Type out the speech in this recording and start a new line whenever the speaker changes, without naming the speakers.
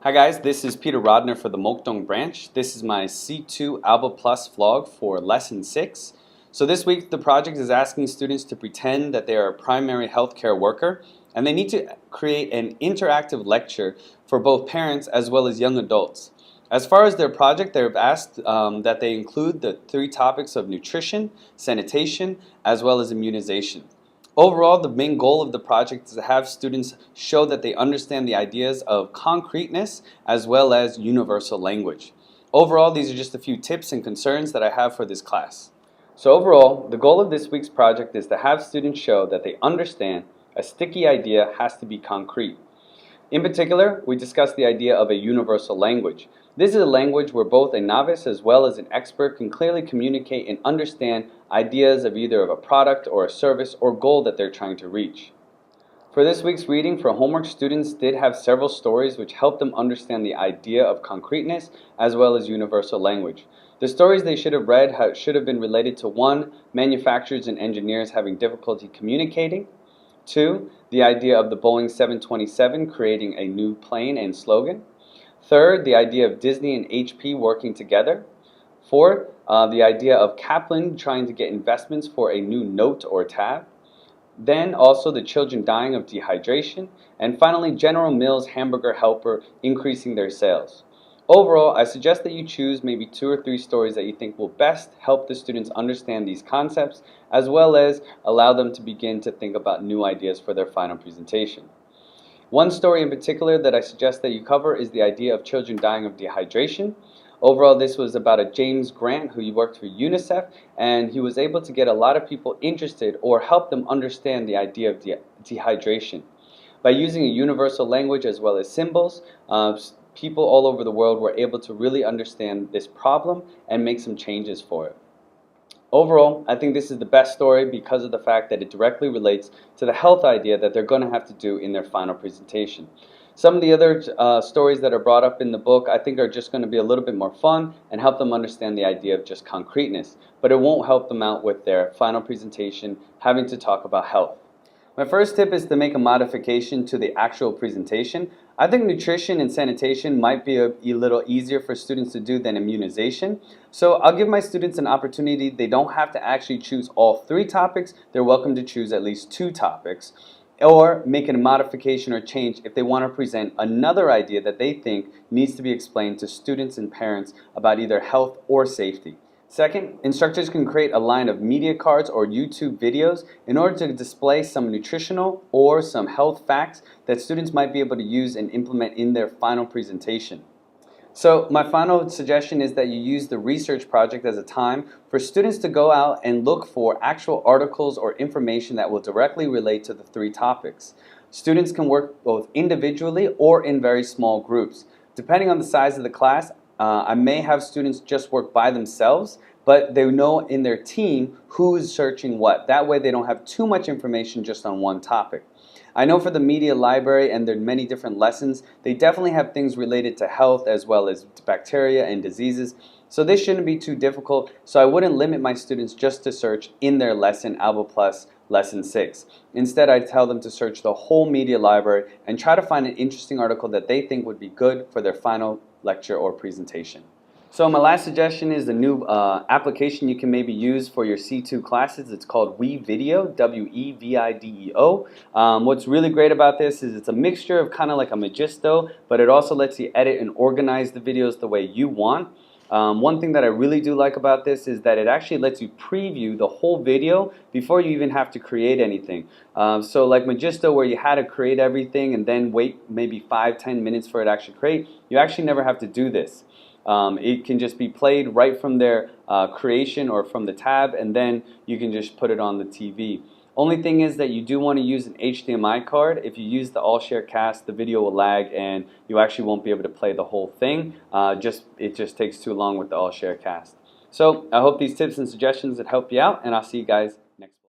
Hi guys, this is Peter Rodner for the Mokdong branch. This is my C2 Alba Plus vlog for lesson 6. So this week the project is asking students to pretend that they are a primary healthcare worker, and they need to create an interactive lecture for both parents as well as young adults. As far as their project, they've asked that they include the 3 topics of nutrition, sanitation, as well as immunization. Overall, the main goal of the project is to have students show that they understand the ideas of concreteness as well as universal language. Overall, these are just a few tips and concerns that I have for this class. So overall, the goal of this week's project is to have students show that they understand a sticky idea has to be concrete. In particular, we discussed the idea of a universal language. This is a language where both a novice as well as an expert can clearly communicate and understand ideas of either a product or a service or goal that they're trying to reach. For this week's reading for homework, students did have several stories which helped them understand the idea of concreteness as well as universal language. The stories they should have read should have been related to 1. Manufacturers and engineers having difficulty communicating. 2. The idea of the Boeing 727 creating a new plane and slogan. 3rd, the idea of Disney and HP working together. 4th, the idea of Kaplan trying to get investments for a new note or tab. Then also the children dying of dehydration. And finally, General Mills hamburger helper increasing their sales. Overall, I suggest that you choose maybe 2 or 3 stories that you think will best help the students understand these concepts, as well as allow them to begin to think about new ideas for their final presentation. One story in particular that I suggest that you cover is the idea of children dying of dehydration. Overall, this was about a James Grant who worked for UNICEF, and he was able to get a lot of people interested or help them understand the idea of dehydration. By using a universal language as well as symbols, people all over the world were able to really understand this problem and make some changes for it. Overall, I think this is the best story because of the fact that it directly relates to the health idea that they're going to have to do in their final presentation. Some of the other stories that are brought up in the book I think are just going to be a little bit more fun and help them understand the idea of just concreteness, but it won't help them out with their final presentation having to talk about health. My first tip is to make a modification to the actual presentation. I think nutrition and sanitation might be a little easier for students to do than immunization. So I'll give my students an opportunity. They don't have to actually choose all 3 topics. They're welcome to choose at least 2 topics. Or make a modification or change if they want to present another idea that they think needs to be explained to students and parents about either health or safety. Second, instructors can create a line of media cards or YouTube videos in order to display some nutritional or some health facts that students might be able to use and implement in their final presentation. So my final suggestion is that you use the research project as a time for students to go out and look for actual articles or information that will directly relate to the 3 topics. Students can work both individually or in very small groups. Depending on the size of the class, I may have students just work by themselves, but they know in their team who is searching what. That way they don't have too much information just on one topic. I know for the media library and there are many different lessons, they definitely have things related to health as well as bacteria and diseases. So this shouldn't be too difficult, so I wouldn't limit my students just to search in their lesson, Alba Plus Lesson 6. Instead, I tell them to search the whole media library and try to find an interesting article that they think would be good for their final lecture or presentation. So my last suggestion is a new application you can maybe use for your C2 classes. It's called Wevideo, W-E-V-I-D-E-O. What's really great about this is it's a mixture of kind of like a Magisto, but it also lets you edit and organize the videos the way you want. One thing that I really do like about this is that it actually lets you preview the whole video before you even have to create anything. So like Magisto, where you had to create everything and then wait maybe 5-10 minutes for it to actually create, you actually never have to do this. It can just be played right from their creation or from the tab, and then you can just put it on the TV. Only thing is that you do want to use an HDMI card. If you use the all-share cast, the video will lag and you actually won't be able to play the whole thing. It just takes too long with the all-share cast. So I hope these tips and suggestions that help you out, and I'll see you guys